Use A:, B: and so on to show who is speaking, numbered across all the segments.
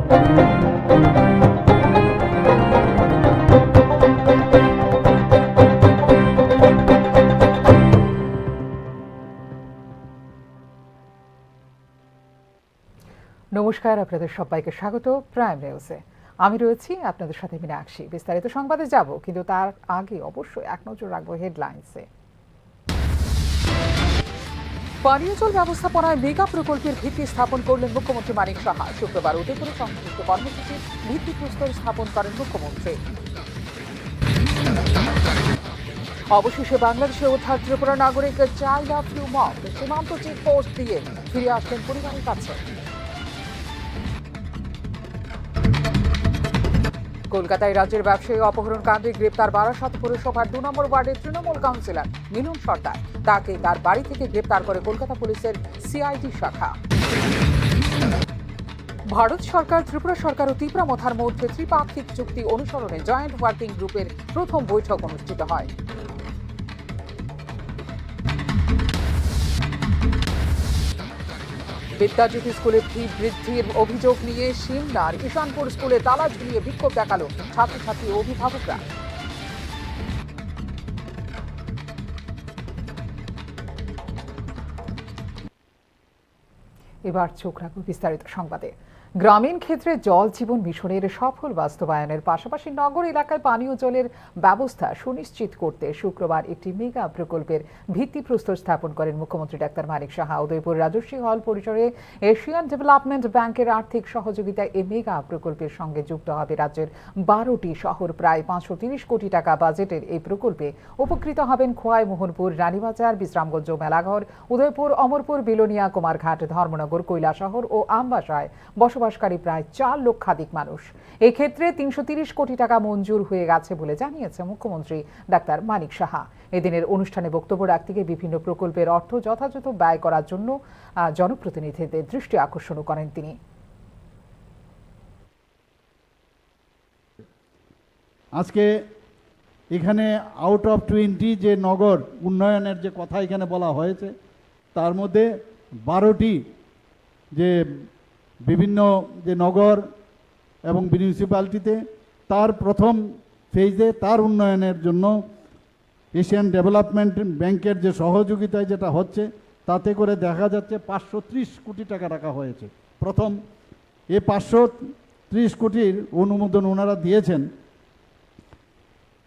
A: নমস্কার, আপনাদের সবাইকে স্বাগত প্রাইম নিউজে। আমি রয়েছি আপনাদের সাথে মীনাক্ষী। বিস্তারিত সংবাদে যাব, কিন্তু তার আগে অবশ্যই এক নজর রাখবো হেডলাইন্সে। পানীয় জল ব্যবস্থাপনায় মেগা প্রকল্পের ভিত্তি স্থাপন করলেন মুখ্যমন্ত্রী মানিক সাহা। শুক্রবার উদয়পুরে সংশ্লিষ্ট কর্মসূচির ভিত্তিপ্রস্তর স্থাপন করেন মুখ্যমন্ত্রী। অবশেষে বাংলাদেশে উদ্ধার ত্রিপুরা নাগরিক চাইল্ড ফ্লু মক। সীমান্ত চেকপোস্ট দিয়ে ফিরে আসলেন পরিবারের কাছে। কলকাতায় রাজ্যের ব্যবসায়ী অপহরণ কাণ্ডে গ্রেপ্তার বারাসাত পৌরসভার 2 নম্বর ওয়ার্ডের তৃণমূল কাউন্সিলর মিলন সর্দার। তাকে তার বাড়ি থেকে গ্রেপ্তার করে কলকাতা পুলিশের সিআইডি শাখা। ভারত সরকার, ত্রিপুরা সরকার ও তীব্রামথার মধ্যে ত্রিপাক্ষিক চুক্তি অনুসরণে জয়েন্ট ওয়ার্কিং গ্রুপের প্রথম বৈঠক অনুষ্ঠিত হয়। বিদ্যাজ্যোতি স্কুলে ফি বৃদ্ধির অভিযোগ নিয়ে সিমলার ঈশানপুর স্কুলে তালা ঝুলিয়ে বিক্ষোভ দেখালো ছাত্রছাত্রী ও অভিভাবকরা। এবার চোখ রাখবো বিস্তারিত সংবাদে। গ্রামীণ ক্ষেত্রে জল জীবন মিশনের সফল বাস্তবায়নের পাশাপাশি নগর এলাকায় পানীয় জলের ব্যবস্থা সুনিশ্চিত করতে শুক্রবার একটি মেগা প্রকল্পের ভিত্তিপ্রস্তর স্থাপন করেন মুখ্যমন্ত্রী ডাক্তার মানিক সাহা। উদয়পুর রাজস্বী হল পরিসরে এশিয়ান ডেভেলপমেন্ট ব্যাংকের আর্থিক সহযোগিতায় এই মেগা প্রকল্পের সঙ্গে যুক্ত হবে রাজ্যের 12টি শহর। প্রায় 530 কোটি টাকা বাজেটের এই প্রকল্পে উপকৃত হবেন খোয়াই, মোহনপুর, রানীবাজার, বিশ্রামগঞ্জ, মেলাঘর, উদয়পুর, অমরপুর, বিলোনিয়া, কুমারঘাট, ধর্মনগর, কৈলাসহর ও আমবাসায় বসবাসকারী প্রায় 4 লক্ষাধিক মানুষ। এক্ষেত্রে 330 কোটি টাকা মঞ্জুর হয়ে গেছে বলে জানিয়েছে মুখ্যমন্ত্রী ডাক্তার মানিক সাহা। এদিনের অনুষ্ঠানে বক্তব্য রাখতে গিয়ে বিভিন্ন প্রকল্পের অর্থ যথাযথ ব্যয় করার জন্য জনপ্রতিনিধিদের দৃষ্টি আকর্ষণ করেন তিনি।
B: আজকে এখানে আউট অফ 20 যে নগর উন্নয়নের যে কথা এখানে বলা হয়েছে, তার মধ্যে 12টি যে বিভিন্ন যে নগর এবং মিউনিসিপ্যালিটিতে তার প্রথম ফেজে তার উন্নয়নের জন্য এশিয়ান ডেভেলপমেন্ট ব্যাংকের যে সহযোগিতায় যেটা হচ্ছে, তাতে করে দেখা যাচ্ছে 530 কোটি টাকা রাখা হয়েছে। প্রথম এই 530 কোটির অনুমোদন ওনারা দিয়েছেন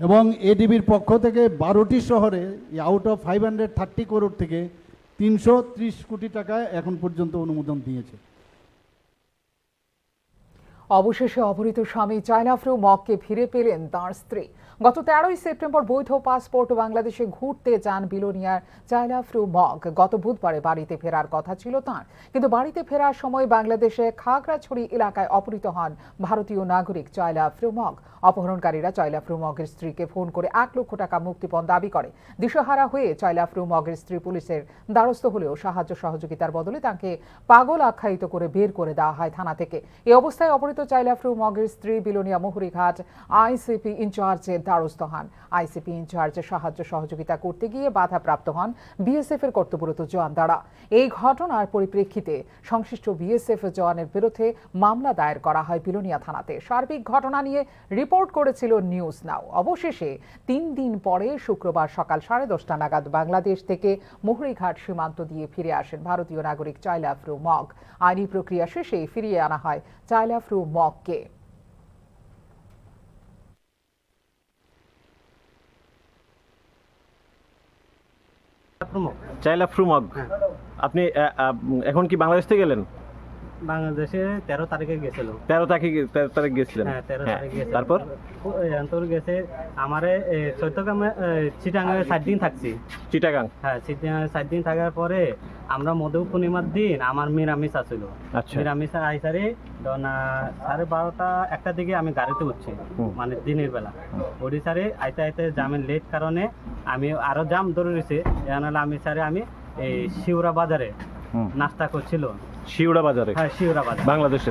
B: এবং এডিবির পক্ষ থেকে 12টি শহরে আউট অফ 530 করোড় থেকে 330 কোটি টাকা এখন পর্যন্ত অনুমোদন দিয়েছে।
A: অবশেষে অপহৃত স্বামী চায়না ফ্লু মককে ফিরে পেলেন তাঁর স্ত্রী। গত 13ই সেপ্টেম্বর বৈধ পাসপোর্ট বাংলাদেশে ঘুরতে যান বিলোনিয়ার চায়না ফ্লু মক। গত বুধবারে বাড়িতে ফেরার কথা ছিল তাঁর, কিন্তু বাড়িতে ফেরার সময় বাংলাদেশে খাগড়াছড়ি এলাকায় অপহৃত হন ভারতীয় নাগরিক চায়না ফ্লু মক। অপহরণকারীরা চায়না ফ্লু মকের স্ত্রীকে ফোন করে 1 লক্ষ টাকা মুক্তিপণ দাবি করে। দিশেহারা হয়ে চায়না ফ্লু মকের স্ত্রী পুলিশের দ্বারস্থ হলেও সাহায্য সহযোগিতার বদলে তাকে পাগল আখ্যায়িত করে বের করে দেওয়া হয় থানা থেকে। এই অবস্থায় অপহৃত চায়না ফ্লু মকের স্ত্রী বিলোনিয়া মুহুরীঘাট আইসিপি ইনচার্জের দ্বারস্থ হন। আইসিপি ইনচার্জের সাহায্য সহযোগিতা করতে গিয়ে বাধাপ্রাপ্ত হন বিএসএফ এর কর্তব্যরত জওয়ান দ্বারা। এই ঘটনার পরিপ্রেক্ষিতে সংশ্লিষ্ট বিএসএফ জওয়ানের বিরুদ্ধে মামলা দায়ের করা হয় বিলোনিয়া থানাতে। সার্বিক ঘটনা নিয়ে রিপোর্ট করেছিল নিউজ নাও। অবশেষে 3 দিন পরে শুক্রবার সকাল 10:30 নাগাদ বাংলাদেশ থেকে মুহুরীঘাট সীমান্ত দিয়ে ফিরে আসেন ভারতীয় নাগরিক চায়না ফ্লু মক। আইনি প্রক্রিয়া শেষে ফিরিয়ে আনা হয় চায়না ফ্লু মককে।
C: চায়না ফ্লু মক, আপনি এখন কি বাংলাদেশ থেকে গেলেন?
D: বাংলাদেশে 13 তারিখে গেছিল।
C: 13 তারিখ গেছিলেন?
D: হ্যাঁ, 13 তারিখে গেছিল।
C: তারপর
D: তোর গেছে আমারে চৈত্যগ্রামে চিটাগাঙে 7 দিন থাকছি।
C: চিটাগাং?
D: হ্যাঁ, চিটাগাঙে 7 দিন থাকার পরে আমরা মধু পূর্ণিমার দিন আমার মিরামিস আছিল।
C: আচ্ছা।
D: মিরামিস আইসারে 12:30 1টা দিকে আমি গাড়িতে উঠছি, মানে দিনের বেলা ওড়িশারে আইতে আইতে জামের লেট কারণে আমি আরো জাম ধরে রয়েছে। জানালে আমি এই শিউরা বাজারে নাস্তা করছিল।
C: শিউরা বাজারে?
D: হ্যাঁ, শিউরা বাজার, বাংলাদেশে।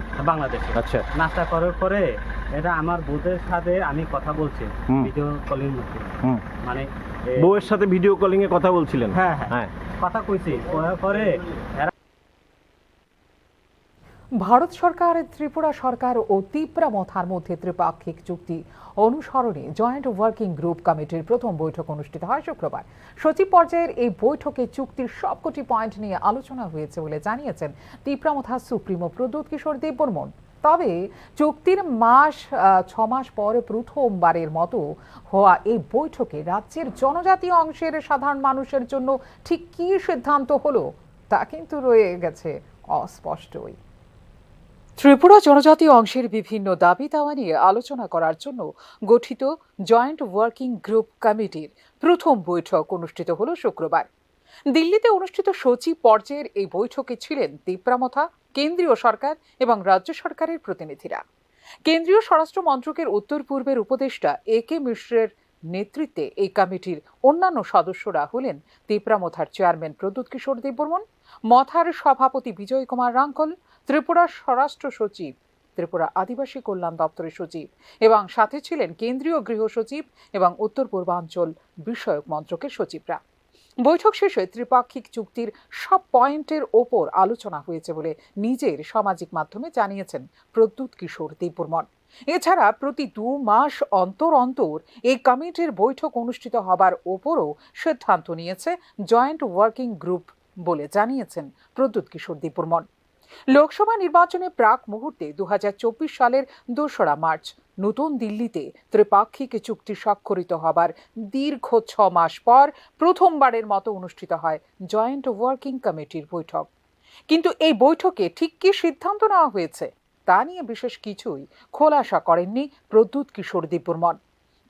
C: আচ্ছা।
D: নাস্তা করার পরে এটা আমার বউদের সাথে আমি কথা বলছি ভিডিও কলিং মধ্যে, মানে
C: বউয়ের সাথে ভিডিও কলিং এ কথা বলছিলেন?
D: হ্যাঁ, কথা কইছি। পরে
A: ভারত সরকার, ত্রিপুরা সরকার ও তিপ্রামথার মধ্যে ত্রিপাক্ষিক চুক্তি অনুসরণে জয়েন্ট ওয়ার্কিং গ্রুপ কমিটির প্রথম বৈঠক অনুষ্ঠিত হয় শুক্রবার। সচিব পর্যায়ের এই বৈঠকে চুক্তির সবকটি পয়েন্ট নিয়ে আলোচনা হয়েছে বলে জানিয়েছেন তিপ্রামথা সুপ্রিমো প্রদ্যুৎ কিশোর দেববর্মন। তবে চুক্তির 6 মাস পর প্রথমবারের মতো হওয়া এই বৈঠকে রাজ্যের জনজাতি অংশের সাধারণ মানুষের জন্য ঠিক কী সিদ্ধান্ত হলো তা কিন্তু রয়ে গেছে অস্পষ্টই। ত্রিপুরা জনজাতি অংশের বিভিন্ন দাবি দাওয়া নিয়ে আলোচনা করার জন্য গঠিত জয়েন্ট ওয়ার্কিং গ্রুপ কমিটির প্রথম বৈঠক অনুষ্ঠিত হলো শুক্রবার। দিল্লিতে অনুষ্ঠিত সচিব পর্যায়ের এই বৈঠকে ছিলেন তিপ্রামথা, কেন্দ্রীয় সরকার এবং রাজ্য সরকারের প্রতিনিধিরা। কেন্দ্রীয় স্বরাষ্ট্র মন্ত্রকের উত্তর পূর্বের উপদেষ্টা A.K. মিশ্রের নেতৃত্বে এই কমিটির অন্যান্য সদস্যরা হলেন তিপ্রামথার চেয়ারম্যান প্রদ্যুৎ কিশোর দেববর্মন, মথার সভাপতি বিজয় কুমার রাঙ্কল, ত্রিপুরার স্বরাষ্ট্র সচিব, ত্রিপুরা আদিবাসী কল্যাণ দপ্তরের সচিব এবং সাথে ছিলেন কেন্দ্রীয় গৃহ সচিব এবং উত্তর পূর্বাঞ্চল বিষয়ক মন্ত্রকের সচিবরা। বৈঠক শেষে ত্রিপাক্ষিক চুক্তির সব পয়েন্টের ওপর আলোচনা হয়েছে বলে নিজের সামাজিক মাধ্যমে জানিয়েছেন প্রদ্যুৎ কিশোর দেববর্মন। এছাড়া প্রতি 2 মাস অন্তর অন্তর এই কমিটির বৈঠক অনুষ্ঠিত হবার ওপরও সিদ্ধান্ত নিয়েছে জয়েন্ট ওয়ার্কিং গ্রুপ বলে জানিয়েছেন প্রদ্যুৎ কিশোর দেববর্মন। লোকসভা নির্বাচনের প্রাক মুহূর্তে 2024 সালের 2রা মার্চ নতুন দিল্লিতে ত্রিপাক্ষিক চুক্তি স্বাক্ষরিত হবার দীর্ঘ 6 মাস পর প্রথমবারের মতো অনুষ্ঠিত হয় জয়েন্ট ওয়ার্কিং কমিটির বৈঠক। কিন্তু এই বৈঠকে ঠিক কী সিদ্ধান্ত নেওয়া হয়েছে তা নিয়ে বিশেষ কিছুই খোলাসা করেননি প্রদ্যুৎ কিশোর দেববর্মন।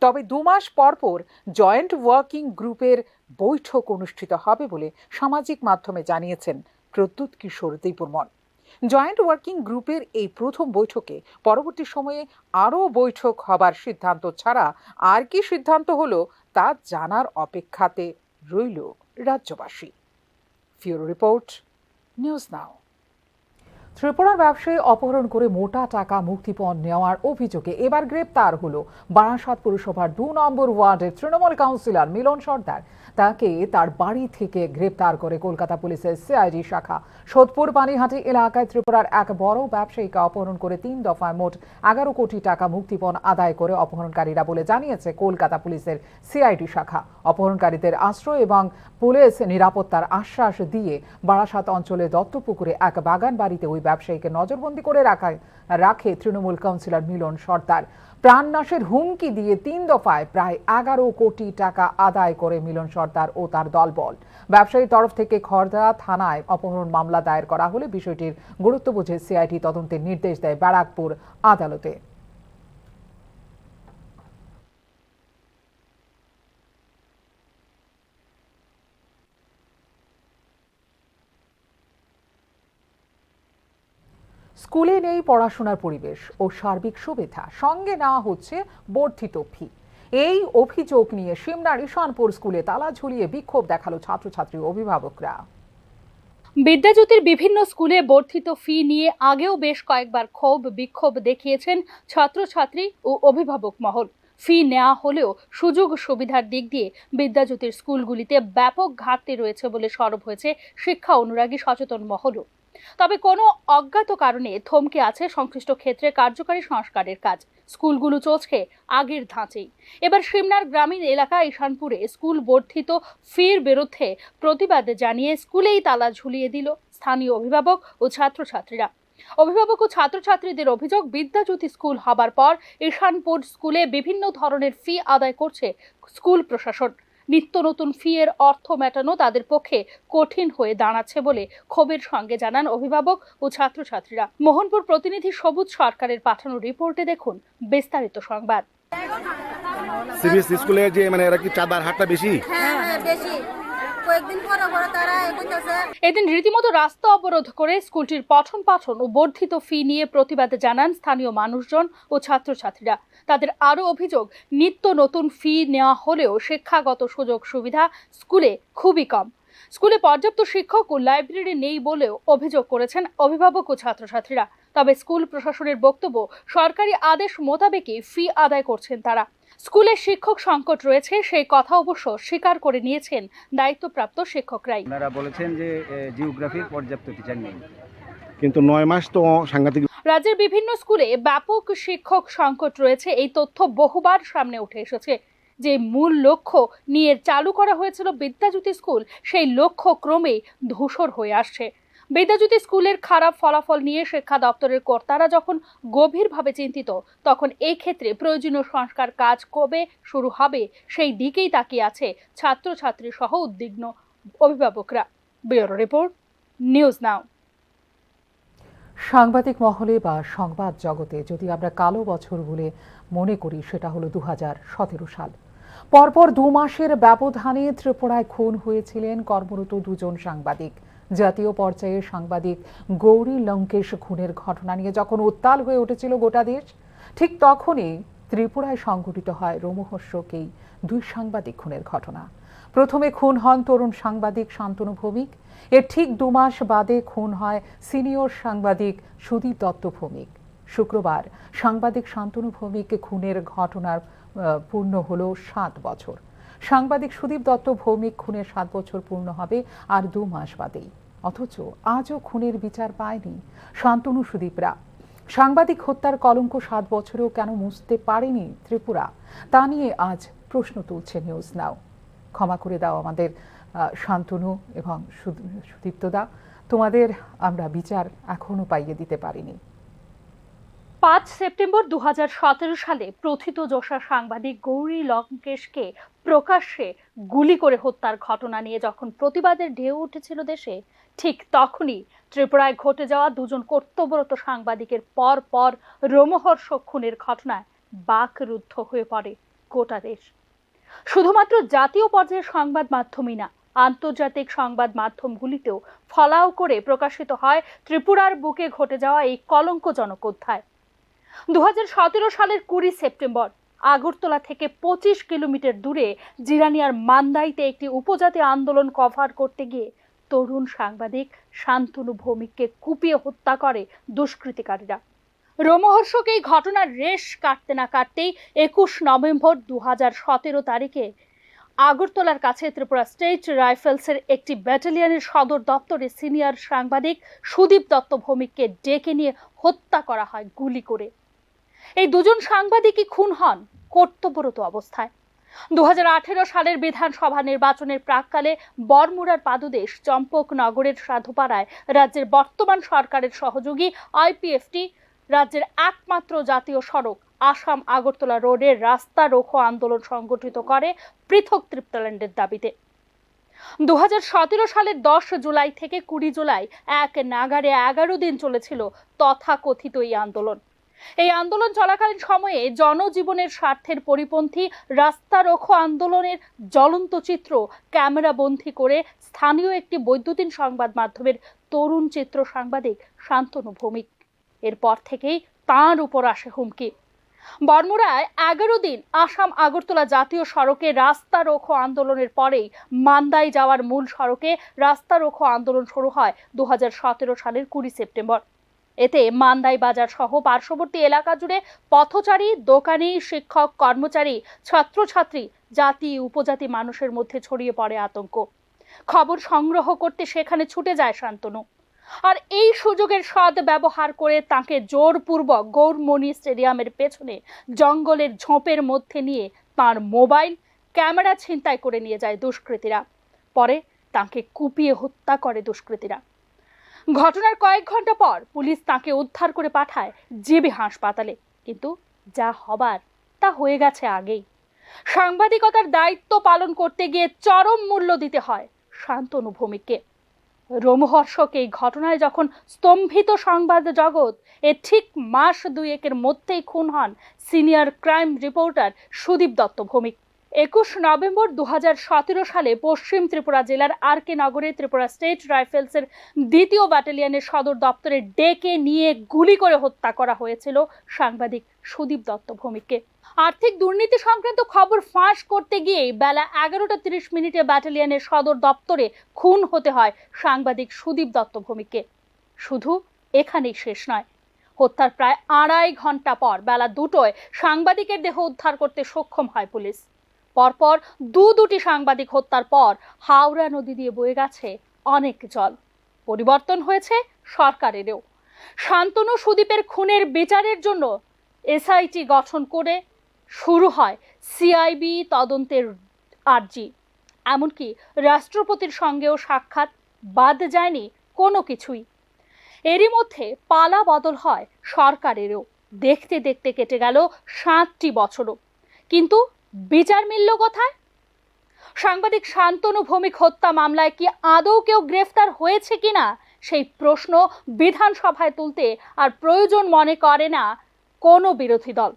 A: তবে 2 মাস পর পর জয়েন্ট ওয়ার্কিং গ্রুপের বৈঠক অনুষ্ঠিত হবে বলে সামাজিক মাধ্যমে জানিয়েছেন প্রদ্যুৎ কিশোর দেববর্মন। জয়েন্ট ওয়ার্কিং গ্রুপের এই প্রথম বৈঠকে পরবর্তী সময়ে আরও বৈঠক হবার সিদ্ধান্ত ছাড়া আর কি সিদ্ধান্ত হলো তা জানার অপেক্ষাতে রইল রাজ্যবাসী। ফিউরো রিপোর্ট, নিউজ নাও। ত্রিপুরার ব্যবসায়ী অপহরণ করে মোটা টাকা মুক্তিপণ নেওয়ার অভিযোগে এবার গ্রেপ্তার হলো বারাসাত পুরসভার 2 নম্বর ওয়ার্ডের তৃণমূল কাউন্সিলর মিলন সর্দার। তাকে তার বাড়ি থেকে গ্রেপ্তার করে কলকাতা পুলিশের সিআইডি শাখা। সোদপুর পানিহাটি এলাকায় ত্রিপুরার এক বড় ব্যবসায়ীকে অপহরণ করে 3 দফায় মোট 11 কোটি টাকা মুক্তিপণ আদায় করে অপহরণকারীরা বলে জানিয়েছে কলকাতা পুলিশের সিআইডি শাখা। অপহরণকারীদের আশ্রয় এবং পুলিশ নিরাপত্তার আশ্বাস দিয়ে বারাসাত অঞ্চলের দত্তপুকুরে এক বাগান বাড়িতে ওই ব্যবসায়ীকে নজরবন্দি করে রাখে তৃণমূল কাউন্সিলর মিলন সর্দার। প্রাণনাশের হুমকি দিয়ে 3 দফায় প্রায় 11 কোটি টাকা আদায় করে মিলন সর্দার ও তার দলবল। ব্যবসায়ীর তরফ থেকে খড়দা থানায় অপহরণ মামলা দায়ের করা হলে বিষয়টির গুরুত্ব বুঝে সিআইডি তদন্তের নির্দেশ দেয় ব্যারাকপুর আদালতে। স্কুলে নেই পড়াশোনার পরিবেশ ও সার্বিক সুবিধা, সঙ্গে নেওয়া হচ্ছে বর্ধিত ফি। এই অভিযোগ নিয়ে সিমনার ঈশানপুর স্কুলে তালা ঝুলিয়ে বিক্ষোভ দেখালো ছাত্রছাত্রী অভিভাবকরা।
E: বিদ্যাজ্যোতির বিভিন্ন স্কুলে বর্ধিত ফি নিয়ে আগেও বেশ কয়েকবার ক্ষোভ বিক্ষোভ দেখিয়েছেন ছাত্রছাত্রী ও অভিভাবক মহল। ফি নেওয়া হলেও সুযোগ সুবিধার দিক দিয়ে বিদ্যাজ্যোতির স্কুলগুলিতে ব্যাপক ঘাটতি রয়েছে বলে সরব হয়েছে শিক্ষা অনুরাগী সচেতন মহলও। তবে কোনো অজ্ঞাত কারণে থমকে আছে সংশ্লিষ্ট ক্ষেত্রে কার্যকারী সংস্কারের কাজ। স্কুলগুলো চলছে আগের ধাঁচেই। এবার সিমনার গ্রামীণ এলাকা ঈশানপুরে স্কুল বর্ধিত ফির বিরুদ্ধে প্রতিবাদ জানিয়ে স্কুলেই তালা ঝুলিয়ে দিল স্থানীয় অভিভাবক ও ছাত্রছাত্রীরা। অভিভাবক ও ছাত্রছাত্রীদের অভিযোগ, বিদ্যাজ্যোতি স্কুল হবার পর ঈশানপুর স্কুলে বিভিন্ন ধরনের ফি আদায় করছে স্কুল প্রশাসন। নিত্য নতুন ফি এর অর্থ মেটানো তাদের পক্ষে কঠিন হয়ে দাঁড়াচ্ছে বলে ক্ষোভের সঙ্গে জানান অভিভাবক ও ছাত্রছাত্রীরা। মোহনপুর প্রতিনিধি সবুজ সরকারের পাঠানো রিপোর্টে দেখুন বিস্তারিত সংবাদ।
F: সিবিএসই স্কুলে যে এরা কি চাঁদার হারটা বেশি?
G: হ্যাঁ বেশি। কয়েকদিন পর তারা
E: এদিন রীতিমতো রাস্তা অবরোধ করে স্কুলটির পঠন পাঠন ও বর্ধিত ফি নিয়ে প্রতিবাদ জানান স্থানীয় মানুষজন ও ছাত্রছাত্রীরা। তাদের আরও অভিযোগ, নিত্য নতুন ফি নেওয়া হলেও শিক্ষাগত সুযোগ সুবিধা স্কুলে খুবই কম। স্কুলে পর্যাপ্ত শিক্ষক ও লাইব্রেরি নেই বলেও অভিযোগ করেছেন অভিভাবক ও ছাত্রছাত্রীরা। তবে স্কুল প্রশাসনের বক্তব্য, সরকারি আদেশ মোতাবেকই ফি আদায় করছেন তারা। স্কুলে শিক্ষক সংকট রয়েছে সেই কথা অবশ্য স্বীকার করে নিয়েছেন দায়িত্বপ্রাপ্ত শিক্ষকরাই।
H: ওনারা বলেছেন যে জিওগ্রাফির পর্যাপ্ত টিচার নেই,
F: কিন্তু 9 মাস তো সাংঘাতিক।
E: রাজ্যের বিভিন্ন স্কুলে ব্যাপক শিক্ষক সংকট রয়েছে, এই তথ্য বহুবার সামনে উঠে এসেছে। যে মূল লক্ষ্য নিয়ে চালু করা হয়েছিল বিদ্যাজ্যোতি স্কুল, সেই লক্ষ্য ক্রমেই ধূসর হয়ে আসছে। বিদ্যাজ্যোতি স্কুলের খারাপ ফলাফল নিয়ে শিক্ষা দপ্তরের কর্তারা যখন গভীরভাবে চিন্তিত, তখন এই ক্ষেত্রে প্রয়োজনীয় সংস্কার কাজ কবে শুরু হবে সেই দিকেই তাকিয়ে আছে ছাত্রছাত্রী সহ উদ্বিগ্ন অভিভাবকরা। ব্যুরো রিপোর্ট, নিউজ নাও।
A: সাংবাদিক মহলে বা সংবাদ জগতে যদি আমরা কালো বছর বলে মনে করি, সেটা হলো 2017 সাল। পরপর 2 মাসের ব্যবধানে ত্রিপুরায় খুন হয়েছিলেন কর্মরত 2 জন সাংবাদিক। জাতীয় পর্যায়ে সাংবাদিক গৌরী লঙ্কেশ খুনের ঘটনা নিয়ে যখন উত্তাল হয়ে উঠেছিল গোটা দেশ, ঠিক তখনই ত্রিপুরায় সংঘটিত হয় রোমহর্ষক এই 2 সাংবাদিক খুনের ঘটনা। প্রথমে খুন হন তরুণ সাংবাদিক শান্তনু ভৌমিক। এর ঠিক 2 মাস বাদে খুন হয় সিনিয়র সাংবাদিক সুদীপ দত্ত ভৌমিক। শুক্রবার সাংবাদিক শান্তনু ভৌমিক খুনের ঘটনার পূর্ণ হলো 7 বছর। সাংবাদিক সুদীপ দত্ত ভৌমিক খুনের 7 বছর পূর্ণ হবে আর 2 মাস বাদেই। অথচ আজও খুনের বিচার পায়নি শান্তনু সুদীপরা। সাংবাদিক হত্যার কলঙ্ক 7 বছরেও কেন মুছতে পারেনি ত্রিপুরা, তা নিয়ে আজ প্রশ্ন তুলছে নিউজ নাও। ক্ষমা করে দাও আমাদের শান্তনু এবং সুদীপ্তদা, তোমাদের আমরা বিচার এখনো পাইয়ে দিতে পারিনি।
E: 5 সেপ্টেম্বর 2017 সালে প্রথিতযশা সাংবাদিক গৌরী লঙ্কেশকে প্রকাশ্যে গুলি করে হত্যার ঘটনা নিয়ে যখন প্রতিবাদের ঢেউ উঠেছিল দেশে, ঠিক তখনই ত্রিপুরায় ঘটে যাওয়া 2 জন কর্তব্যরত সাংবাদিকের পর পর রোমহর্ষক খুনের ঘটনায় বাকরুদ্ধ হয়ে পড়ে গোটা দেশ। শুধুমাত্র জাতীয় পর্যায়ের সংবাদ মাধ্যমই না, আন্তর্জাতিক সংবাদ মাধ্যমগুলিতেও ফলাও করে প্রকাশিত হয় ত্রিপুরার বুকে ঘটে যাওয়া এই কলঙ্কজনক অধ্যায়। 2017 সালের 20 সেপ্টেম্বর আগরতলা থেকে 25 কিলোমিটার দূরে জিরানিয়ার মান্দাইতে একটি উপজাতি আন্দোলন কভার করতে গিয়ে তরুণ সাংবাদিক শান্তনু ভৌমিককে কুপিয়ে হত্যা করে দুষ্কৃতিকারীরা। রোমহর্ষক এই ঘটনার রেশ কাটতে না কাটতেই 21 নভেম্বর 2017 তারিখে আগরতলার কাছে ত্রিপুরা স্টেট রাইফেলসের একটি ব্যাটালিয়নের সদর দপ্তরে সিনিয়র সাংবাদিক সুদীপ দত্ত ভৌমিককে ডেকে নিয়ে হত্যা করা হয় গুলি করে। এই 2 জন সাংবাদিকই খুন হন কর্তব্যরত অবস্থায়। 2018 সালের বিধানসভা নির্বাচনের প্রাক্কালে বরমুড়ার পাদদেশ চম্পকনগরের সাধুপাড়ায় রাজ্যের বর্তমান সরকারের সহযোগী আইপিএফটি রাজ্যের একমাত্র জাতীয় সড়ক আসাম আগরতলা রোডের রাস্তা রোখো আন্দোলন সংগঠিত করে পৃথক ত্রিপ্তাল্যান্ডের দাবিতে। 2017 সালের 10 জুলাই থেকে 20 জুলাই এক নাগারে 11 দিন চলেছিল তথাকথিত এই আন্দোলন। এই আন্দোলন চলাকালীন সময়ে জনজীবনের স্বার্থের পরিপন্থী রাস্তা রোখো আন্দোলনের জ্বলন্ত চিত্র ক্যামেরাবন্দী করে স্থানীয় একটি বৈদ্যুতিন সংবাদ মাধ্যমের তরুণ চিত্র সাংবাদিক শান্তনু ভৌমিক। এরপর থেকেই তাঁর উপর আসে হুমকি। বরমুড়ায় 11 দিন আসাম আগরতলা জাতীয় সড়কে রাস্তা রোখো আন্দোলনের পরেই মান্দাই যাওয়ার মূল সড়কে রাস্তা রোখো আন্দোলন শুরু হয় 2017 সালের 20 সেপ্টেম্বর। এতে মান্দাই বাজার সহ পার্শ্ববর্তী এলাকা জুড়ে পথচারী, দোকানি, শিক্ষক, কর্মচারী, ছাত্রছাত্রী, জাতি উপজাতি মানুষের মধ্যে ছড়িয়ে পড়ে আতঙ্ক। খবর সংগ্রহ করতে সেখানে ছুটে যায় শান্তনু। আর এই সুযোগের সদ ব্যবহার করে তাকে জোরপূর্বক গৌরমণি স্টেডিয়ামের পেছনে জঙ্গলের ঝোপের মধ্যে নিয়ে তার মোবাইল, ক্যামেরা ছিনতাই করে নিয়ে যায় দুষ্কৃতীরা। পরে তাকে কুপিয়ে হত্যা করে দুষ্কৃতীরা। ঘটনার কয়েক ঘন্টা পর পুলিশ তাকে উদ্ধার করে পাঠায় জিবি হাসপাতালে, কিন্তু যা হবার তা হয়ে গেছে আগেই। সাংবাদিকতার দায়িত্ব পালন করতে গিয়ে চরম মূল্য দিতে হয় শান্তনু ভৌমিককে। রোমহর্ষক এই ঘটনায় যখন স্তম্ভিত সংবাদ জগৎ, এর ঠিক মাস 2-1 মধ্যেই খুন হন senior crime reporter Sudip Dutta Bhowmik. 21 November 2017 সালে পশ্চিম ত্রিপুরা জেলার আরকে নগরে ত্রিপুরা স্টেট রাইফেলসের 2য় ব্যাটালিয়নের সদর দপ্তরে ডেকে নিয়ে গুলি করে হত্যা করা হয়েছিল সাংবাদিক সুদীপ দত্ত ভৌমিককে। আর্থিক দুর্নীতি সংক্রান্ত খবর ফাঁস করতে গিয়ে বেলা 11:30 ব্যাটালিয়নের সদর দপ্তরে খুন হতে হয় সাংবাদিক সুদীপ দত্ত ভৌমিককে। শুধু এখানেই শেষ নয়, হত্যার প্রায় 2.5 ঘন্টা পর বেলা 2টোয় সাংবাদিকের দেহ উদ্ধার করতে সক্ষম হয় পুলিশ। পরপর দুটি সাংবাদিক হত্যার পর হাওড়া নদী দিয়ে বয়ে গেছে অনেক জল। পরিবর্তন হয়েছে সরকারেরও। শান্তনু সুদীপের খুনের বিচারের জন্য এসআইটি গঠন করে শুরু হয় সিআইবি তদন্তের আর্জি। এমনকি রাষ্ট্রপতির সঙ্গেও সাক্ষাৎ বাদ যায়নি কোনো কিছুই। এরই মধ্যে পালা বদল হয় সরকারেরও। দেখতে দেখতে কেটে গেল 7টি বছরও, কিন্তু বিচার মিলল কোথায়? সাংবাদিক শান্তনু ভৌমিক হত্যা মামলায় কি আদৌ কেউ গ্রেফতার হয়েছে কিনা সেই প্রশ্ন বিধানসভায় তুলতে আর প্রয়োজন মনে করে না কোনো বিরোধী দল।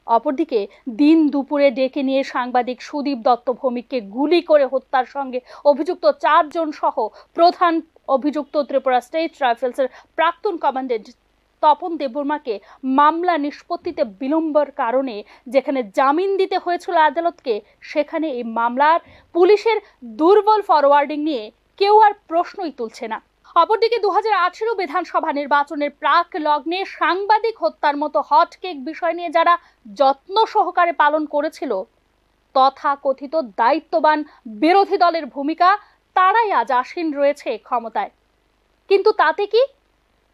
E: অপরদিকে দিন দুপুরে ডেকে নিয়ে সাংবাদিক সুদীপ দত্ত ভৌমিককে গুলি করে হত্যার সঙ্গে অভিযুক্ত 4 জন সহ প্রধান অভিযুক্ত ত্রিপুরা স্টেট রাইফেলসের প্রাক্তন কমান্ডেন্ট তপন দেববর্মাকে মামলা নিষ্পত্তিতে বিলম্বের কারণে যেখানে জামিন দিতে হয়েছিল আদালতকে, সেখানে এই মামলার পুলিশের দুর্বল ফরওয়ার্ডিং নিয়ে কেউ আর প্রশ্নই তুলছে না। অপরদিকে 2018 বিধানসভা নির্বাচনের প্রাক লগ্নে সাংবাদিক হত্যার মতো হটকেক বিষয় নিয়ে যারা যত্ন সহকারে পালন করেছিল তথাকথিত দায়িত্ববান বিরোধী দলের ভূমিকা, তারাই আজ আসীন রয়েছে ক্ষমতায়। কিন্তু তাতে কি?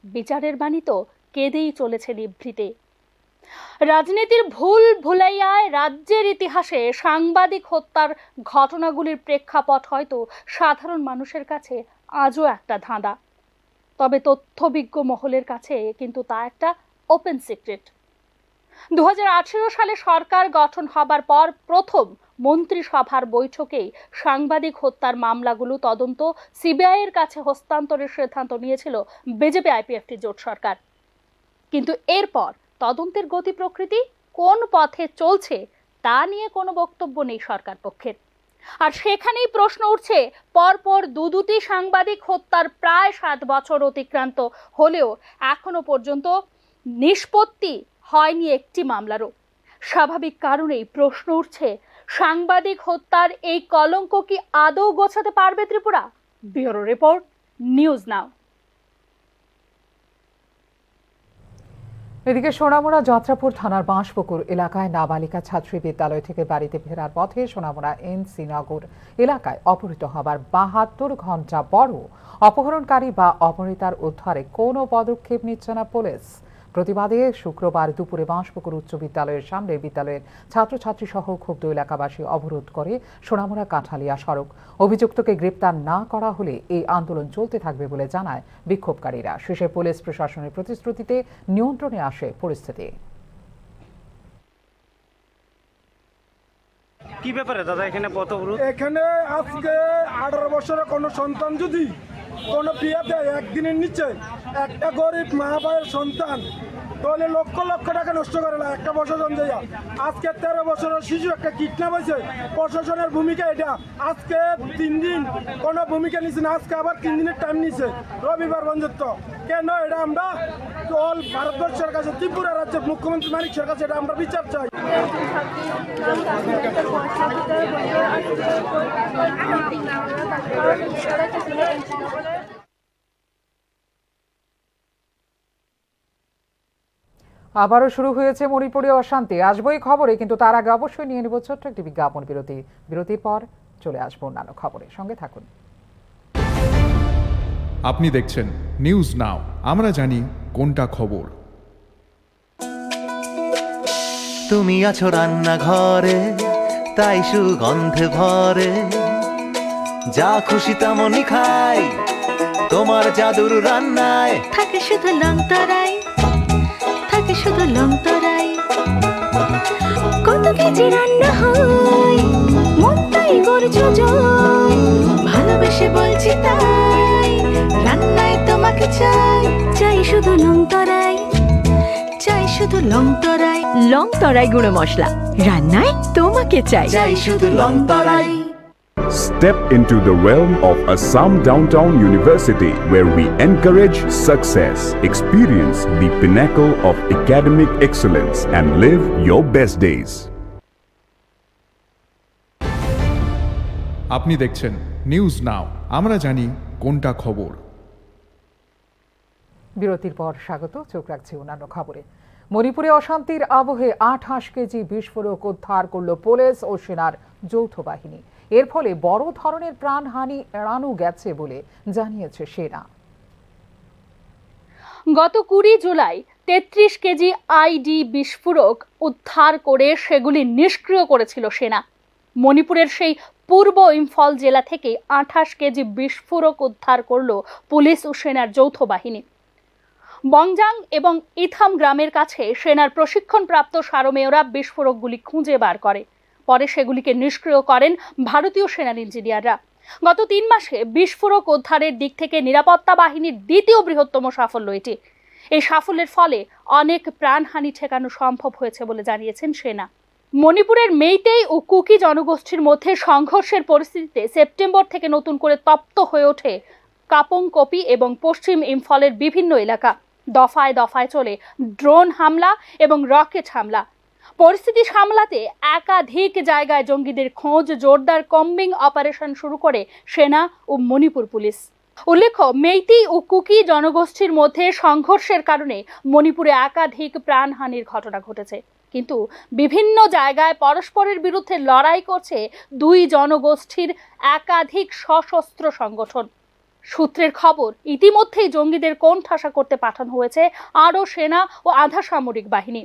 E: বিচারের বাণী তো কেঁদেই চলেছে নিভৃতে। রাজনীতির ভুল ভুলাইয়ায় রাজ্যের ইতিহাসে সাংবাদিক হত্যার ঘটনাগুলির প্রেক্ষাপট হয়তো সাধারণ মানুষের কাছে আজও একটা ধাঁধা। তবে তথ্যবিজ্ঞ মহলের কাছে কিন্তু তা একটা ওপেন সিক্রেট। 2018 সালে সরকার গঠন হবার পর প্রথম মন্ত্রিসভার বৈঠকেই সাংবাদিক হত্যার মামলাগুলো তদন্ত সিবিআই এর কাছে হস্তান্তরের সিদ্ধান্ত নিয়েছিল বিজেপি আইপিএফটি জোট সরকার। কিন্তু এরপর তদন্তের গতি প্রকৃতি কোন পথে চলছে তা নিয়ে কোনো বক্তব্য নেই সরকার পক্ষের। আর সেখানেই প্রশ্ন উঠছে, পরপর দুটি সাংবাদিক হত্যার প্রায় 7 বছর অতিক্রান্ত হলেও এখনো পর্যন্ত নিষ্পত্তি হয়নি একটি মামলারও। স্বাভাবিক কারণেই প্রশ্ন উঠছে, সাংবাদিক হত্যার এই কলঙ্ক কি আদৌ গোছাতে পারবে ত্রিপুরা? ব্যুরো রিপোর্ট, নিউজ নাও।
A: এদিকে সোনামুড়া যাত্রাপুর থানার বাঁশপুকুর এলাকায় নাবালিকা ছাত্রী বিদ্যালয় থেকে বাড়িতে ফেরার পথে সোনামুড়া এনসি নগর এলাকায় অপহৃত হবার 72 ঘন্টা পরও অপহরণকারী বা অপহৃতার উদ্ধারে কোনো পদক্ষেপ নিচ্ছে না পুলিশ। প্রতিবাদে শুক্রবার দুপুরে বাঁশপুকুর উচ্চ বিদ্যালয়ের সামনে বিদ্যালয়ের ছাত্রছাত্রী সহ ক্ষুব্ধ এলাকাবাসী অবরোধ করে সোনামুড়া কাঁঠালিয়া সড়ক। অভিযুক্তকে গ্রেপ্তার না করা হলে এই আন্দোলন চলতে থাকবে বলে জানায় বিক্ষোভকারীরা। শেষে পুলিশ প্রশাসনের প্রতিশ্রুতিতে নিয়ন্ত্রণে আসে পরিস্থিতি।
C: কি ব্যাপারে দাদা এখানে পথ অবরোধ?
H: এখানে আজকে 18 বছরের কোনো সন্তান যদি কোনো বিয়ে দেয় একদিনের নিচে, একটা গরিব মা ভাইয়ের সন্তান, তাহলে লক্ষ লক্ষ টাকা নষ্ট করে না একটা প্রশাসন দেয়া। আজকে 13 বছরের শিশু একটা কিডন্যাপ হয়েছে, প্রশাসনের ভূমিকা এটা। আজকে 3 দিন কোনো ভূমিকা নিচ্ছে না, আজকে আবার 3 দিনের টাইম নিচ্ছে রবিবার বন্ধুত্ব। কেন? এটা আমরা অল ভারতবর্ষের কাছে, ত্রিপুরা রাজ্যের মুখ্যমন্ত্রী মানিকের কাছে এটা আমরা বিচার চাই।
A: আবারও শুরু হয়েছে মণিপুরে অশান্তি। আসবো এই খবরে, কিন্তু তার আগে অবশ্যই নিয়ে নেব ছোট্ট একটি বিজ্ঞাপন বিরতি। বিরতির পর চলে আসবো অন্যান্য খবরে, সঙ্গে থাকুন।
I: আপনি দেখছেন নিউজ নাও, আমরা জানি কোনটা খবর।
J: তুমি আছো রান্নাঘরে, তাই সুগন্ধে ভরে, যা খুশি তেমনই খাই, তোমার জাদুর রান্নায়
K: থাকে শুধু লংতরাই, থাকে শুধু লংতরাই। কত কেজি রান্না হয়, মন তাই করছো জয়, ভালোবেসে বলছি তাই, রান্নায় তোমাকে চাই, চাই শুধু লংতরাই, চাই শুধু লংতরাই। লংতরাই গুঁড়ো মশলা, রান্নায় তোমাকে চাই, চাই শুধু লংতরাই।
L: Step into the realm of Assam Downtown University, where we encourage success, experience the pinnacle of academic excellence, and live your best days.
I: আপনি দেখছেন নিউজ নাও, আমরা জানি কোনটা খবর।
A: বিরতির পর স্বাগত। চোখ রাখছি অন্যান্য খবরে। মণিপুরে অশান্তির আবহে 28 কেজি বিস্ফোরক উদ্ধার করল পুলিশ ও সেনার যৌথ বাহিনী। এর ফলে বড় ধরনের প্রাণহানি এড়ানো গেছে বলে জানিয়েছে সেনা।
E: গত 20 জুলাই 33 কেজি আইডি বিস্ফোরক উদ্ধার করে সেগুলি নিষ্ক্রিয় করেছিল সেনা। মণিপুরের সেই পূর্ব ইম্ফল জেলা থেকে 28 কেজি বিস্ফোরক উদ্ধার করল পুলিশ ও সেনার যৌথ বাহিনী। বংজাং এবং ইথাম গ্রামের কাছে সেনার প্রশিক্ষণপ্রাপ্ত সারমেয়রা বিস্ফোরকগুলি খুঁজে বার করে। পরে সেগুলিকে নিষ্ক্রিয় করেন ভারতীয় সেনার ইঞ্জিনিয়াররা। গত 3 মাসে বিস্ফোরক উদ্ধারের দিক থেকে নিরাপত্তা বাহিনীর দ্বিতীয় বৃহত্তম সাফল্য এটি। এই সাফল্যের ফলে অনেক প্রাণহানি ঠেকানো সম্ভব হয়েছে বলে জানিয়েছেন সেনা। মণিপুরের মেইতেই ও কুকি জনগোষ্ঠীর মধ্যে সংঘর্ষের পরিস্থিতিতে সেপ্টেম্বর থেকে নতুন করে তপ্ত হয়ে ওঠে কাপংকপি এবং পশ্চিম ইম্ফলের বিভিন্ন এলাকা। দফায় দফায় চলে ড্রোন হামলা এবং রকেট হামলা। পরিস্থিতি সামলাতে একাধিক জায়গায় জঙ্গিদের খোঁজ জোরদার কম্বিং অপারেশন শুরু করে সেনা ও মণিপুর পুলিশ। উল্লেখ্য, মেইতি ও কুকি জনগোষ্ঠীর মধ্যে সংঘর্ষের কারণে মণিপুরে একাধিক প্রাণহানির ঘটনা ঘটেছে। কিন্তু বিভিন্ন জায়গায় পরস্পরের বিরুদ্ধে লড়াই করছে দুই জনগোষ্ঠীর একাধিক সশস্ত্র সংগঠন। সূত্রের খবর, ইতিমধ্যেই জঙ্গিদের কোণঠাসা করতে পাঠানো হয়েছে আরও সেনা ও আধা সামরিক বাহিনী।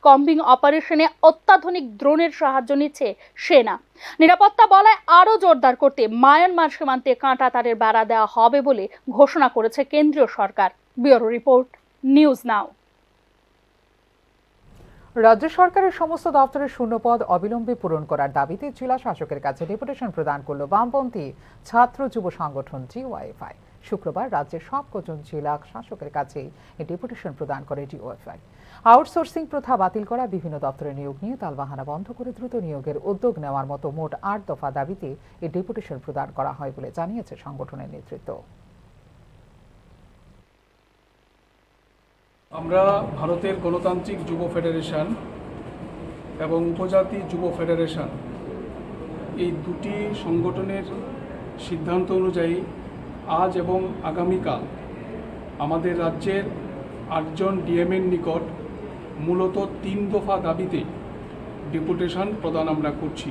E: কম্বিং অপারেশনে অত্যাধুনিক ড্রোনের সাহায্য নিচ্ছে সেনা। নিরাপত্তা বলয় আরও জোরদার করতে মায়ানমার সীমান্তে কাঁটাতারের বেড়া দেওয়া হবে বলে ঘোষণা করেছে কেন্দ্রীয় সরকার। Bureau report, news now.
A: রাজ্য সরকারের সমস্ত দপ্তরের শূন্যপদ অবিলম্বে পূরণ করার দাবিতে জেলা শাসকের কাছে ডেপুটেশন প্রদান করল বামপন্থী ছাত্র যুব সংগঠন ডিওয়াইএফআই। শুক্রবার রাজ্যের সব কজন জেলা শাসকের কাছে এই ডেপুটেশন প্রদান করে ডিওয়াইএফআই। আউটসোর্সিং প্রথা বাতিল করা, বিভিন্ন দপ্তরে নিয়োগ নিয়ে তালবাহানা বন্ধ করে দ্রুত নিয়োগের উদ্যোগ নেওয়ার মতো মোট 8 দফা দাবিতে এই ডেপুটেশন প্রদান করা হয় বলে জানিয়েছে সংগঠনের নেতৃত্ব।
H: আমরা ভারতের গণতান্ত্রিক যুব ফেডারেশন এবং উপজাতি যুব ফেডারেশন এই দুটি সংগঠনের সিদ্ধান্ত অনুযায়ী আজ এবং আগামীকাল আমাদের রাজ্যের 8 জন ডিএমের নিকট মূলত 3 দফা দাবিতে ডেপুটেশন প্রদান আমরা করছি।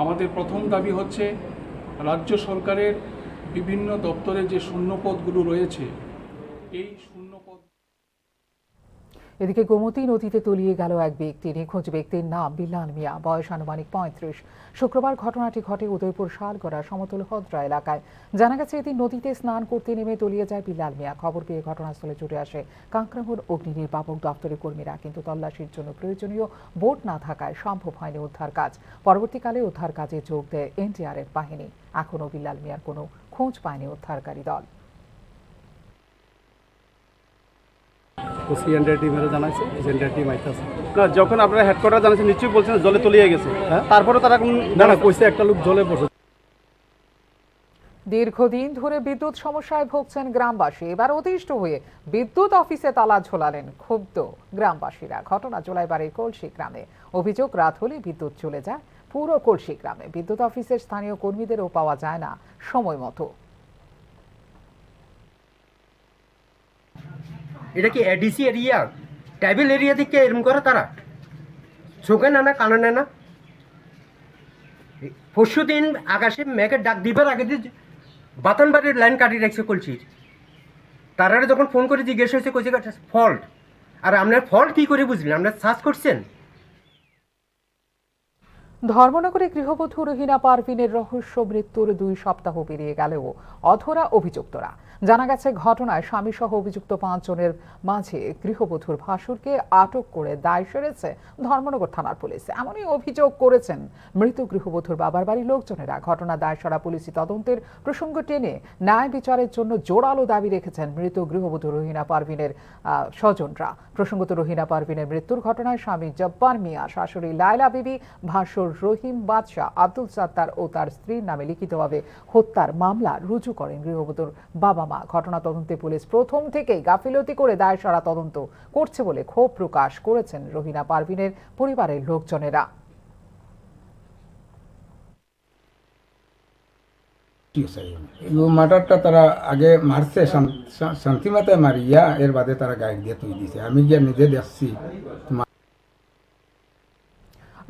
H: আমাদের প্রথম দাবি হচ্ছে রাজ্য সরকারের বিভিন্ন দপ্তরে যে শূন্যপদগুলো রয়েছে এই শূন্যপদ।
A: এদিকে গোমতী নদীতে তলিয়ে গেল এক ব্যক্তি। নিখোঁজ ব্যক্তির নাম বিল্লাল মিয়া, বয়স আনুমানিক 35। শুক্রবার ঘটনাটি ঘটে উদয়পুর শালগড়া সমতল হদ্রা এলাকায়। জানা গেছে, এদিন নদীতে স্নান করতে নেমে তলিয়ে যায় বিল্লাল মিয়া। খবর পেয়ে ঘটনাস্থলে ছুটে আসে কাঁকড়ামোড় অগ্নি নির্বাপক দপ্তরের কর্মীরা, কিন্তু তল্লাশির জন্য প্রয়োজনীয় বোট না থাকায় সম্ভব হয়নি উদ্ধার কাজ। পরবর্তীকালে উদ্ধার কাজে যোগ দেয় এনডিআরএফ বাহিনী। এখনও বিল্লাল মিয়ার কোনো খোঁজ পায়নি উদ্ধারকারী দল।
D: যখন আপনারা হেডকোয়ার্টার জানাচ্ছেন নিশ্চয়ই বলছেন জলে তলিয়ে গেছে, তারপরে তারা না কইছে একটা লোক জলে পড়ছে।
A: দীর্ঘদিন ধরে বিদ্যুৎ সমস্যায় ভুগছেন গ্রামবাসী। এবার অতিষ্ঠ হয়ে বিদ্যুৎ অফিসে তালা ঝোলালেন ক্ষুব্ধ গ্রামবাসীরা। ঘটনা জোলাইবাড়ির কলসি গ্রামে। অভিযোগ, রাত হলে বিদ্যুৎ চলে যায় পুরো কলসি গ্রামে। বিদ্যুৎ অফিসের স্থানীয় কর্মীদেরও পাওয়া যায় না সময় মতো।
M: এটা কি এডিসি এরিয়া, ট্রাইবেল এরিয়া থেকে এরকম করে তারা চোখে না কানে না। পরশু দিন আকাশে মেঘের ডাক দিবার আগে যে বাতানবাড়ির লাইন কাটিয়ে রাখছে কলসির, তারা যখন ফোন করে জিজ্ঞেস হয়েছে কইছে ফল্ট। আর আপনার ফল্ট কি করে বুঝলেন? আপনার সার্চ করছেন?
A: ধর্মনগরে গৃহবধূ রহিনা পারভিনের রহস্য মৃত্যুর 2 সপ্তাহ পেরিয়ে গেলেও অধরা অভিযুক্তরা। জানা গেছে, ঘটনায় স্বামী সহ অভিযুক্ত 5 জনের মাঝে গৃহবধূর ভাসুরকে আটক করে দায় সেরেছে ধর্মনগর থানার পুলিশ। এমনই অভিযোগ করেছেন মৃত গৃহবধূর বাবার বাড়ির লোকজনেরা। ঘটনা দায় সারা পুলিশি তদন্তের প্রসঙ্গ টেনে ন্যায় বিচারের জন্য জোরালো দাবি রেখেছেন মৃত গৃহবধূ রহিনা পারভিনের স্বজনরা। প্রসঙ্গত, রহিনা পারভিনের মৃত্যুর ঘটনায় স্বামী জব্বার মিয়া, শাশুড়ি লায়লা বিবি, ভাসুর রহিম বাদশাহ, আব্দুল সাত্তার ও তার স্ত্রীর নামে লিখিতভাবে হত্যার মামলা রুজু করেন গৃহবধূর বাবা মা। ঘটনা তদন্তে পুলিশ প্রথম থেকেই গাফিলতি করে দায় সারা তদন্ত করছে বলে ক্ষোভ প্রকাশ করেছেন রহিনা পারভিনের পরিবারের লোকজনেরা।
N: মার্ডারটা তারা আগে মারছে শান্তিমাতায় মারিয়া, এর বাদে তারা গায়ে দিয়ে তুই দিছে। আমি গিয়ে নিজে দেখছি।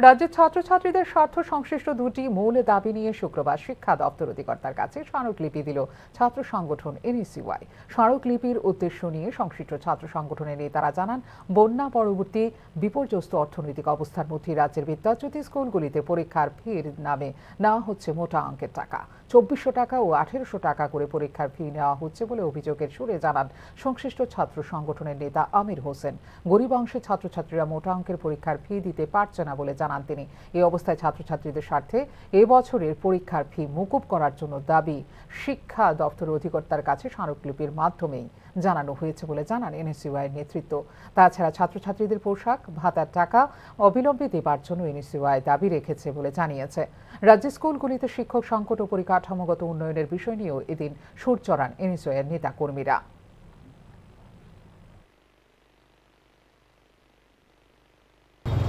A: রাজ্যের ছাত্রছাত্রীদের স্বার্থ সংশ্লিষ্ট দুটি মূল দাবি নিয়ে শুক্রবার শিক্ষা দপ্তর অধিকর্তার কাছে স্মারকলিপি দিল ছাত্র সংগঠন এনএসইউআই। স্মারকলিপির উদ্দেশ্য নিয়ে সংশ্লিষ্ট ছাত্র সংগঠনের নেতারা জানান, বন্যা পরবর্তী বিপর্যস্ত অর্থনৈতিক অবস্থার মধ্যে রাজ্যের বিদ্যাজ্যোতি স্কুলগুলিতে পরীক্ষার ফির নামে নেওয়া হচ্ছে মোটা অঙ্কের টাকা। 2400 টাকা ও 1800 টাকা করে পরীক্ষার ফি নেওয়া হচ্ছে বলে অভিযোগের সুরে জানান সংশ্লিষ্ট ছাত্র সংগঠনের নেতা আমির হোসেন। গরিব অংশের ছাত্রছাত্রীরা মোটা অঙ্কের পরীক্ষার ফি দিতে পারছে না বলে জানান তিনি। এই অবস্থায় ছাত্রছাত্রীদের স্বার্থে এবছরের পরীক্ষার ফি মকুব করার জন্য দাবি শিক্ষা দপ্তর অধিকর্তার কাছে স্মারকলিপির মাধ্যমেই জানানো হয়েছে বলে জানান এনএসইউআই নেতৃত্ব। তাছাড়া ছাত্রছাত্রীদের পোশাক ভাতার টাকা অবিলম্বে দেবার জন্য এনএসইউআই দাবি রেখেছে বলে জানিয়েছে। রাজ্যের স্কুলগুলিতে শিক্ষক সংকট ও পরিকাঠামোগত উন্নয়নের বিষয় নিয়েও এদিন সুর চড়ান এনএসইউআই এর নেতা কর্মীরা।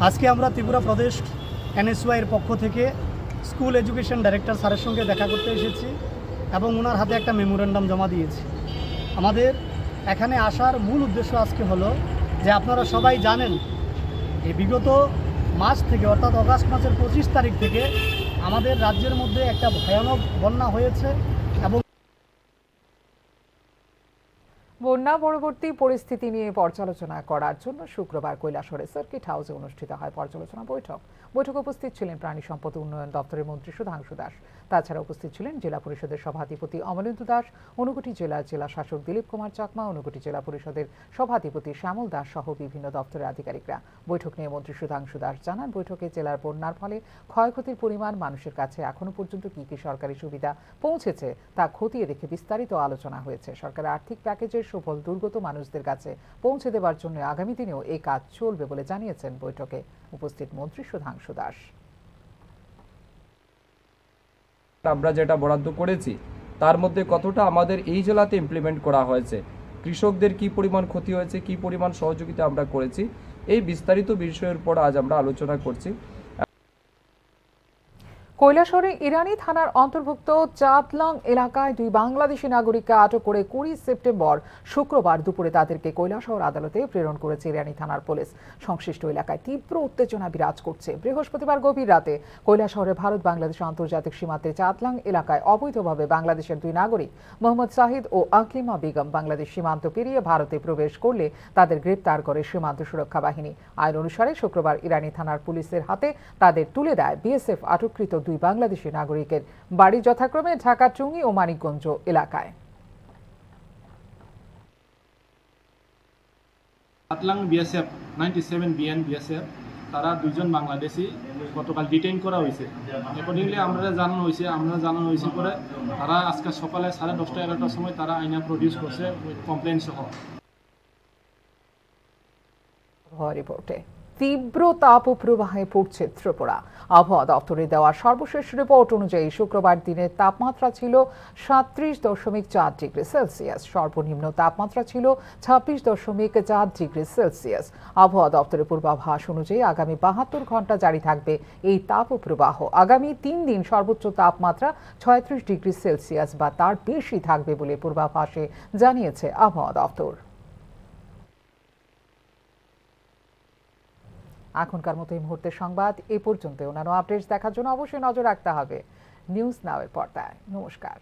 O: আজকে আমরা ত্রিপুরা প্রদেশ এনএসইউআই এর পক্ষ থেকে স্কুল এডুকেশন ডাইরেক্টর স্যারের সঙ্গে দেখা করতে এসেছি এবং ওনার হাতে একটা মেমোরেন্ডাম জমা দিয়েছি। আমাদের এখানে আসার মূল উদ্দেশ্য আজকে হলো যে আপনারা সবাই জানেন এই বিগত মাস থেকে অর্থাৎ অগাস্ট মাসের 25 তারিখ থেকে আমাদের রাজ্যের মধ্যে একটা ভয়ানক বন্যা হয়েছে এবং
A: বন্যা পরবর্তী পরিস্থিতি নিয়ে পর্যালোচনা করার জন্য শুক্রবার কৈলাসহরে সার্কিট হাউসে অনুষ্ঠিত হয় পর্যালোচনা বৈঠক। বৈঠকে উপস্থিত ছিলেন প্রাণী সম্পদ উন্নয়ন দপ্তরের মন্ত্রী সুধাংশু দাস। তাছাড়া উপস্থিত ছিলেন জেলা পরিষদের সভাধিপতি অমলেন্দু দাস, ঊনকোটি জেলার জেলা শাসক দিলীপ কুমার চাকমা, ঊনকোটি জেলা পরিষদের সভাধিপতি শ্যামল দাস সহ বিভিন্ন দপ্তরের আধিকারিকরা। বৈঠক নিয়ে মন্ত্রী সুধাংশু দাস জানান, বৈঠকে জেলার বন্যার ফলে ক্ষয়ক্ষতির পরিমাণ, মানুষের কাছে এখনো পর্যন্ত কি কি সরকারি সুবিধা পৌঁছেছে তা খতিয়ে দেখে বিস্তারিত আলোচনা হয়েছে। সরকারের আর্থিক প্যাকেজের সুফল দুর্গত মানুষদের কাছে পৌঁছে দেওয়ার জন্য আগামী দিনেও এই কাজ চলবে বলে জানিয়েছেন বৈঠকে উপস্থিত মন্ত্রী সুধাংশু দাস।
P: আমরা যেটা বরাদ্দ করেছি তার মধ্যে কতটা আমাদের এই জেলাতে ইমপ্লিমেন্ট করা হয়েছে, কৃষকদের কি পরিমাণ ক্ষতি হয়েছে, কি পরিমাণ সহযোগিতা আমরা করেছি, এই বিস্তারিত বিষয়ের উপর আজ আমরা আলোচনা করছি।
A: কৈলাসহরে ইরানি থানার অন্তর্ভুক্ত চাতলং এলাকায় দুই বাংলাদেশি নাগরিককে আটক করে 20 সেপ্টেম্বর শুক্রবার দুপুরে তাদেরকে কৈলাসহর আদালতে প্রেরণ করেছে ইরানি থানার পুলিশ। সংশ্লিষ্ট এলাকায় তীব্র উত্তেজনা বিরাজ করছে। বৃহস্পতিবার গভীর রাতে কৈলাসহরে ভারত বাংলাদেশ আন্তর্জাতিক সীমান্তে চাতলং এলাকায় অবৈধভাবে বাংলাদেশের দুই নাগরিক মোহাম্মদ শাহিদ ও আকলিমা বেগম বাংলাদেশ সীমান্ত পেরিয়ে ভারতে প্রবেশ করলে তাদের গ্রেপ্তার করে সীমান্ত সুরক্ষা বাহিনী। আইন অনুসারে শুক্রবার ইরানি থানার পুলিশের হাতে তাদের তুলে দেয় বিএসএফ। আটককৃত দুই বাংলাদেশি নাগরিকের বাড়ি যথাক্রমে ঢাকা টুঙ্গি ও মানিকগঞ্জ এলাকায়।
Q: চাতলাং বিএসএফ 97 বিএন বিএসএফ তারা দুইজন বাংলাদেশি গতকাল ডিটেইন করা হয়েছে। অ্যাকর্ডিংলি আমরা জানানো হয়েছে পরে তারা আজকে সকালে 10:30-11টার সময় তারা আইনা প্রডিউস করছে কমপ্লেন সহ।
A: রিপোর্টে তীব্র তাপপ্রবাহে পড়ছে ত্রিপুরা। আবহাওয়া দপ্তরের দেওয়া সর্বশেষ রিপোর্ট অনুযায়ী শুক্রবার দিনের তাপমাত্রা ছিল 37.4 ডিগ্রি সেলসিয়াস, সর্বনিম্ন তাপমাত্রা ছিল 26.4 ডিগ্রি সেলসিয়াস। আবহাওয়া দপ্তরের পূর্বাভাস অনুযায়ী আগামী 72 ঘন্টা জারি থাকবে এই তাপপ্রবাহ। আগামী 3 দিন সর্বোচ্চ তাপমাত্রা 36 ডিগ্রি সেলসিয়াস বা তার বেশি থাকবে বলে পূর্বাভাসে জানিয়েছে আবহাওয়া দপ্তর। এখনকার মতো এই মুহূর্তের সংবাদ এই পর্যন্ত। অন্যান্য আপডেটস দেখার জন্য অবশ্যই নজর রাখতে হবে নিউজ নাও এর পর্দায়। নমস্কার।